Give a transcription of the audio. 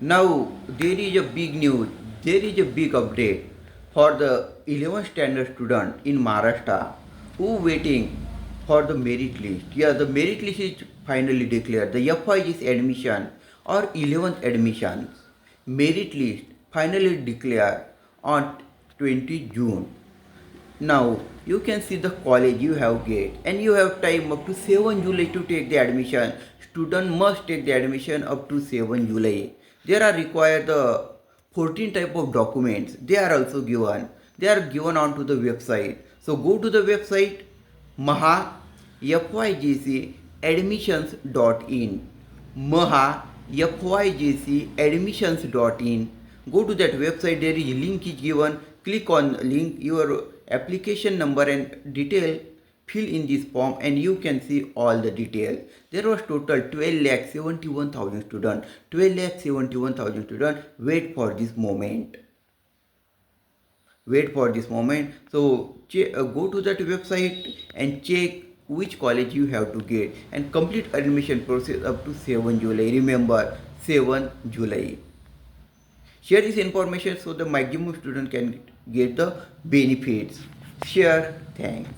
Now there is a big news, there is a big update for the 11th standard student in Maharashtra who waiting for the merit list. Yeah, the merit list is finally declared. The FYJC admission or 11th admission merit list finally declared on 20 June. Now you can see the college you have get and you have time up to 7 July to take the admission. Student must take the admission up to 7 July. There are required the 14 type of documents. They are also given. They are given onto the website. So go to the website Maha FYJC admissions.in. Maha FYJC admissions.in. Go to that website, there is a link is given. Click on link, your application number and detail, fill in this form and you can see all the details. There was total 12,71,000 students. 12,71,000 students wait for this moment. Wait for this moment. So go to that website and check which college you have to get and complete admission process up to 7 July. Remember 7 July. Share this information so the maximum student can get the benefits. Share. Thanks.